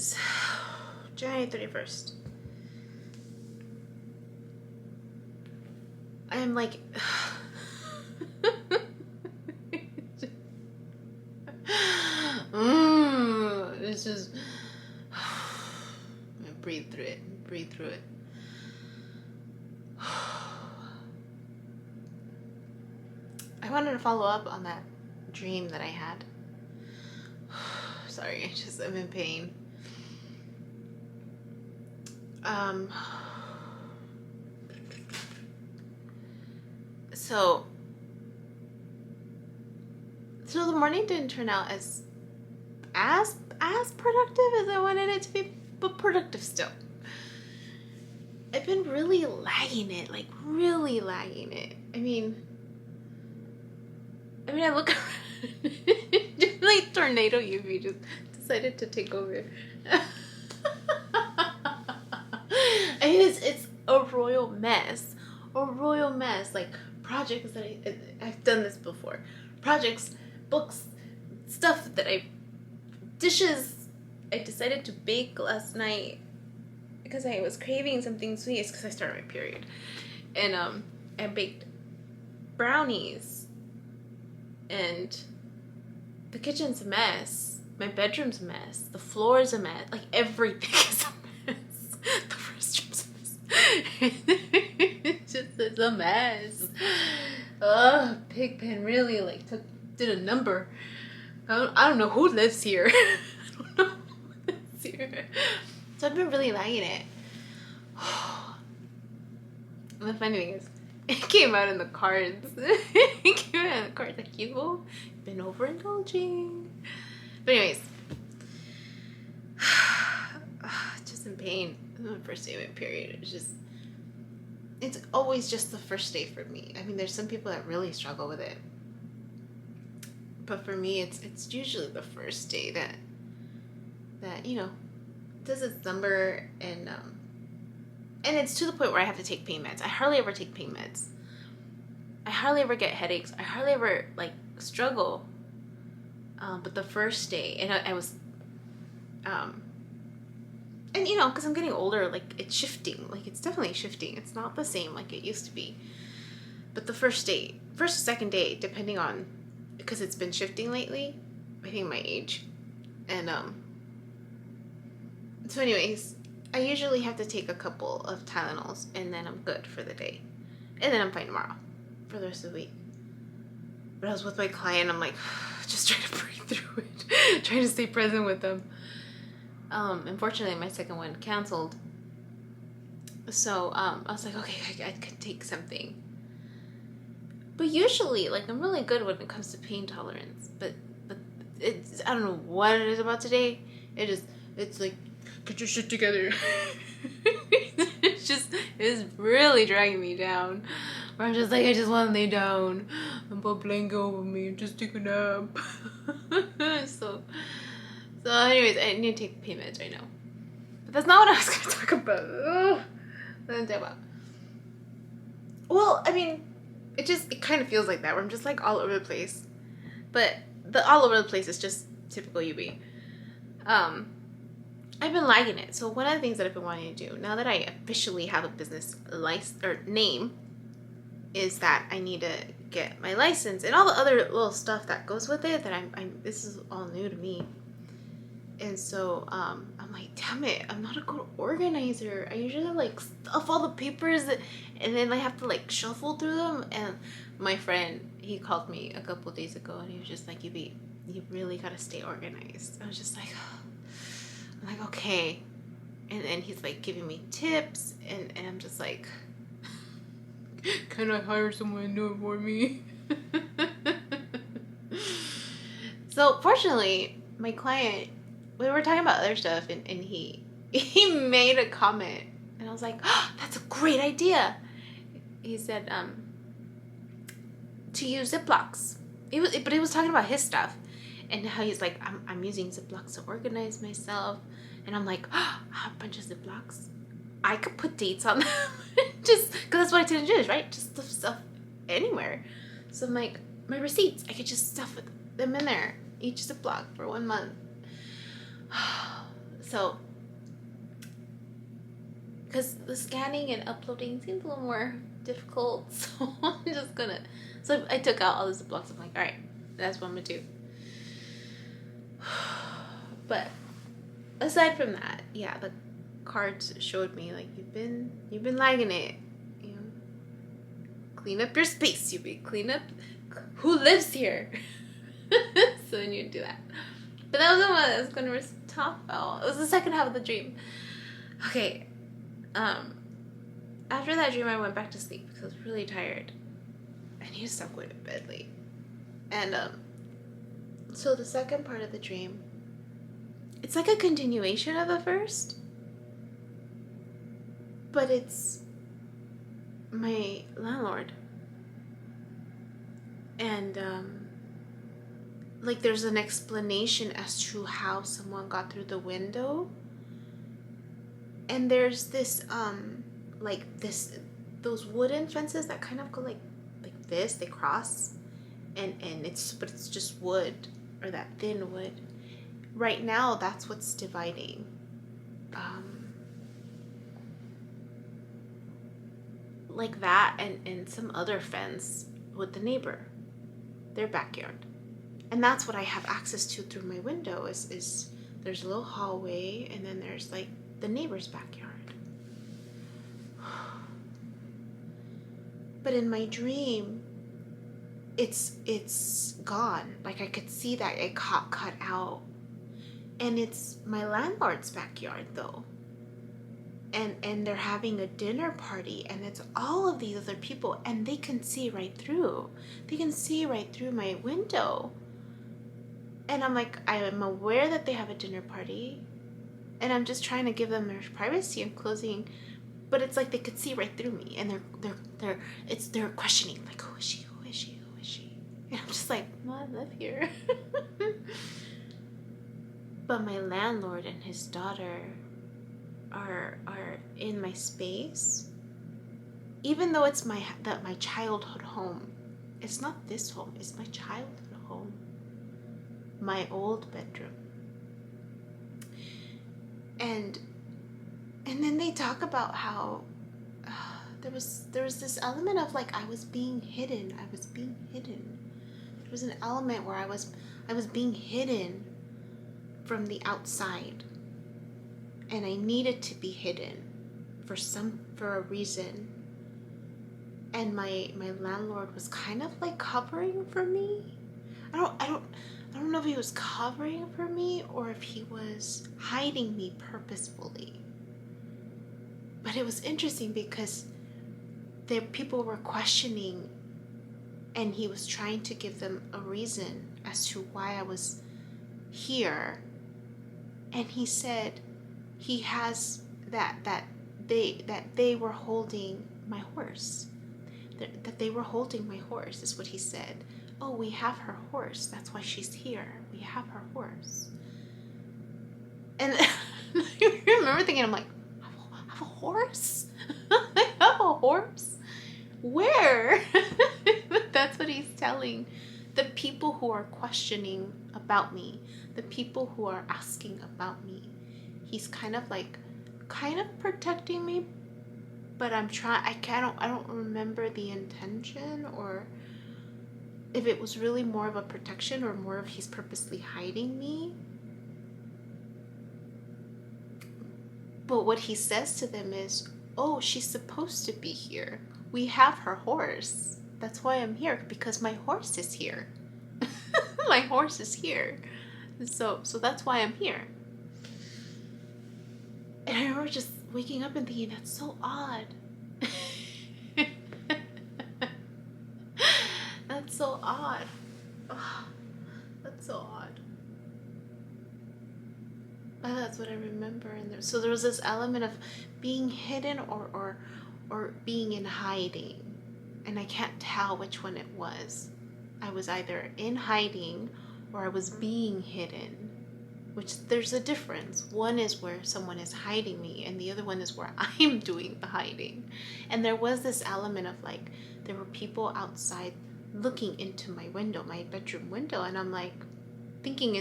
is January 31st. I'm like... it's just... breathe through it. Breathe through it. I wanted to follow up on that dream that I had. Sorry, I'm in pain. So the morning didn't turn out as productive as I wanted it to be, but productive still. I've been really lagging it. I mean, I look around, just like Tornado Yubi just decided to take over. I mean, it's a royal mess. Like projects that I've done this before. Projects, books, stuff that dishes. I decided to bake last night because I was craving something sweet. It's because I started my period. And I baked brownies. And the kitchen's a mess. My bedroom's a mess. The floor's a mess. Like, everything is a mess. The restroom's a mess. It's a mess. Pigpen really, did a number. I don't know who lives here. So I've been really liking it. And the funny thing is, it came out in the cards. Like, you've been overindulging. But anyways, just in pain. The first day of my period. It's always just the first day for me. I mean, there's some people that really struggle with it. But for me, it's usually the first day that does its number, and it's to the point where I have to take pain meds. I hardly ever take pain meds. I hardly ever get headaches. I hardly ever struggle. But the first day, and I was, and because I'm getting older, it's shifting. It's definitely shifting. It's not the same like it used to be. But the first or second day, depending on, because it's been shifting lately, I think my age, and so anyways, I usually have to take a couple of Tylenols, and then I'm good for the day, and then I'm fine tomorrow for the rest of the week. But I was with my client, I'm just trying to breathe through it, trying to stay present with them. Unfortunately, my second one canceled, so I was okay, I could take something. But usually, I'm really good when it comes to pain tolerance, but I don't know what it is about today. It's get your shit together. It's really dragging me down. Where I'm I just want to lay down and put a blanket over me and just take a nap. So anyways, I need to take pain meds right now. But that's not what I was going to talk about. What did I talk about? Well, I mean, it kind of feels like that, where I'm just all over the place. But the all over the place is just typical Yubi. I've been liking it. So one of the things that I've been wanting to do, now that I officially have a business license or name, is that I need to get my license and all the other little stuff that goes with it. That this is all new to me, and so I'm damn it, I'm not a good organizer. I usually stuff all the papers, and then I have to shuffle through them. And my friend, he called me a couple of days ago, and he was just Yubi, you really gotta stay organized. I was just I'm okay. And then he's giving me tips, and I'm just can I hire someone to do it for me? So fortunately, my client, we were talking about other stuff, and he made a comment, and I was that's a great idea. He said to use Ziplocs. But he was talking about his stuff, and how he's I'm using Ziplocs to organize myself. And I'm I have a bunch of Ziplocs. I could put dates on them. Just because that's what I tend to do, right? Just stuff anywhere. So I'm my receipts, I could just stuff them in there. Each Ziploc for 1 month. So, because the scanning and uploading seems a little more difficult, so I'm just gonna. So I took out all these blocks. I'm like, all right, that's what I'm gonna do. But aside from that, yeah, the cards showed me like you've been lagging it. You know, clean up your space, Yubi. Clean up who lives here. So then you do that. But that wasn't what I was gonna talk about. It was the second half of the dream. Okay. After that dream, I went back to sleep because I was really tired. I need to stop going to bed late. And so the second part of the dream, it's like a continuation of the first, but it's my landlord. And like there's an explanation as to how someone got through the window. And there's this those wooden fences that kind of go like this, they cross, and it's just wood, or that thin wood. Right now that's what's dividing. Like that and some other fence with the neighbor, their backyard. And that's what I have access to through my window is there's a little hallway, and then there's like the neighbor's backyard. But in my dream, it's gone. Like I could see that it got cut out. And it's my landlord's backyard though. And they're having a dinner party, and it's all of these other people, and they can see right through. They can see right through my window. And I'm like, I am aware that they have a dinner party, and I'm just trying to give them their privacy and closing, but it's like they could see right through me, and they're questioning, like, who is she? Who is she? Who is she? And I'm just like, well, I live here. But my landlord and his daughter are in my space, even though it's my childhood home. It's not this home, it's my childhood home, my old bedroom. And then they talk about how there was this element of like I was being hidden. There was an element where I was being hidden from the outside, and I needed to be hidden for a reason. And my landlord was kind of like covering for me. I don't know if he was covering for me or if he was hiding me purposefully. But it was interesting because people were questioning, and he was trying to give them a reason as to why I was here. And he said he has that they were holding my horse. That they were holding my horse is what he said. Oh, we have her horse. That's why she's here. We have her horse. And I remember thinking, I'm like, I have a horse? I have a horse? Where? That's what he's telling the people who are questioning about me, the people who are asking about me. He's kind of protecting me, but I don't remember the intention, or if it was really more of a protection or more of he's purposely hiding me. But what he says to them is, oh, she's supposed to be here. We have her horse. That's why I'm here, because my horse is here. My horse is here. So that's why I'm here. And I remember just waking up and thinking, that's so odd. That's so odd. Oh, that's so odd. But that's what I remember. And so there was this element of being hidden or being in hiding. And I can't tell which one it was. I was either in hiding or I was being hidden. Which there's a difference. One is where someone is hiding me, and the other one is where I'm doing the hiding. And there was this element of like, there were people outside looking into my window, my bedroom window, and I'm like thinking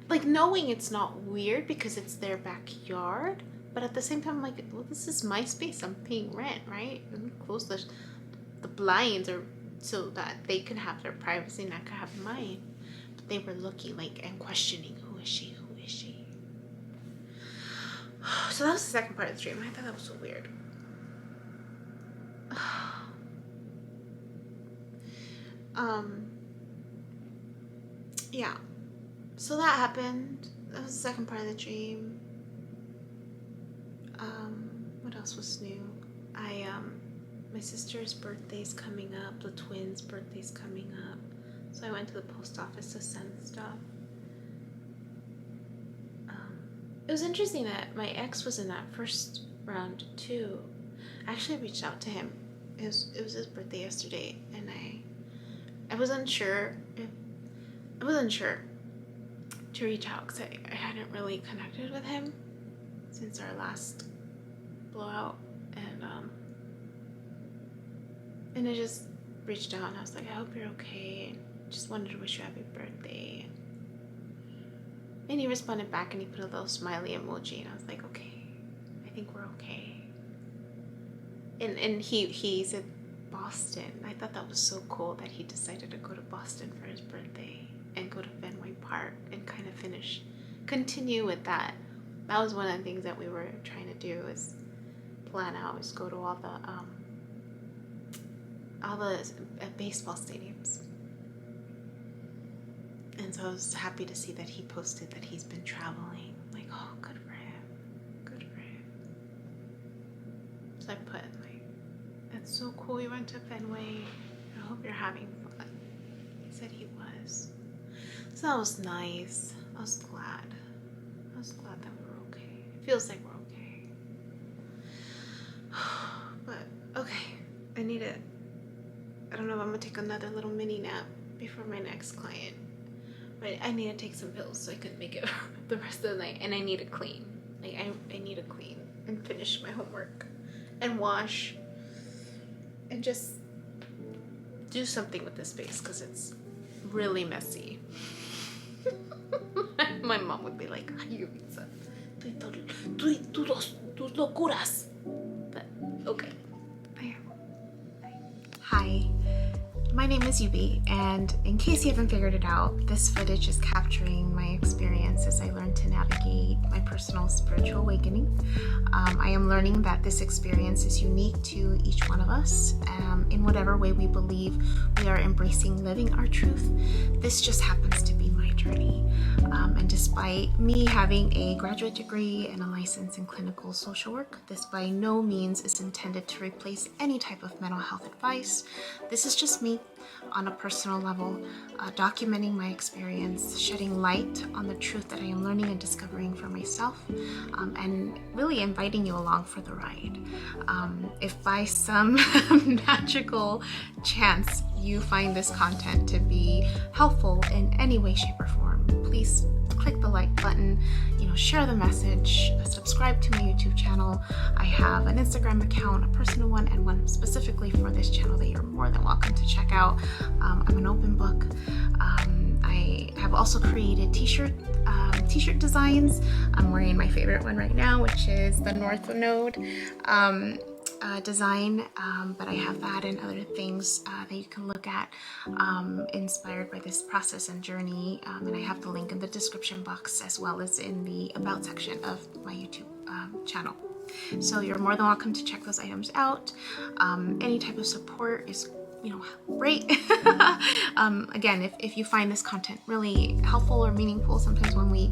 like knowing it's not weird because it's their backyard, but at the same time, I'm like, well, this is my space. I'm paying rent, right? Let me close the blinds, or so that they can have their privacy and I can have mine. But they were looking like and questioning, who is she? Who is she? So that was the second part of the dream. I thought that was so weird. Yeah. So that happened. That was the second part of the dream. What else was new? My sister's birthday's coming up. The twins' birthday's coming up. So I went to the post office to send stuff. It was interesting that my ex was in that first round too. I actually reached out to him. It was his birthday yesterday, and I was unsure to reach out because I hadn't really connected with him since our last blowout, and I just reached out and I was like, I hope you're okay. Just wanted to wish you a happy birthday. And he responded back and he put a little smiley emoji, and I was like, okay, I think we're okay. And he's in Boston. I thought that was so cool that he decided to go to Boston for his birthday and go to Fenway Park and kind of continue with that. That was one of the things that we were trying to do, is plan out, is go to all the baseball stadiums. And so I was happy to see that he posted that he's been traveling. Like, oh, good for him. Good for him. So I put, like, that's so cool you went to Fenway. I hope you're having fun. He said he was. So that was nice. I was glad. I was glad that we're okay. It feels like we're okay. But, okay. I don't know if I'm going to take another little mini nap before my next client. But I need to take some pills so I can make it the rest of the night. And I need to clean. Like, I need to clean and finish my homework and wash and just do something with this space because it's really messy. My mom would be like, ay, Yubitsa, tus locuras. But, okay. Hi. My name is Yubi, and in case you haven't figured it out, this footage is capturing my experience as I learn to navigate my personal spiritual awakening. I am learning that this experience is unique to each one of us, in whatever way we believe we are embracing living our truth. This just happens to be my journey. And despite me having a graduate degree and a license in clinical social work, this by no means is intended to replace any type of mental health advice. This is just me on a personal level, documenting my experience, shedding light on the truth that I am learning and discovering for myself, and really inviting you along for the ride. If by some magical chance you find this content to be helpful in any way, shape, or form, please click the like button, share the message, subscribe to my YouTube channel. I have an Instagram account, a personal one, and one specifically for this channel that you're more than welcome to check out. I'm an open book. I have also created t-shirt designs. I'm wearing my favorite one right now, which is the North Node design, but I have that and other things that you can look at inspired by this process and journey, and I have the link in the description box as well as in the about section of my YouTube channel. So you're more than welcome to check those items out. Any type of support is great. Again, if you find this content really helpful or meaningful, sometimes when we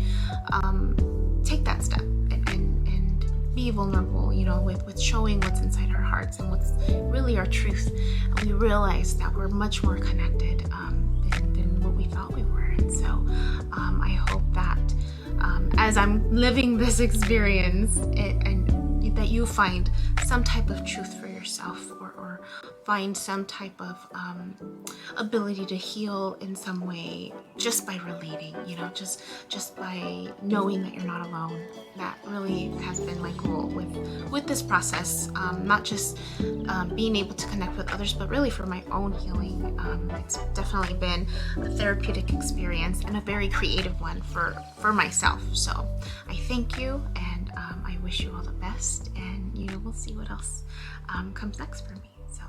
take that step and be vulnerable, with showing what's inside our hearts and what's really our truth, and we realize that we're much more connected than what we thought we were. And so I hope that as I'm living this experience, and that you find some type of truth for yourself, or find some type of ability to heal in some way just by relating, you know, just by knowing that you're not alone. That really has been my goal with this process, not just being able to connect with others, but really for my own healing. It's definitely been a therapeutic experience and a very creative one for myself. So I thank you, and I wish you all the best, and we'll see what else comes next for me. So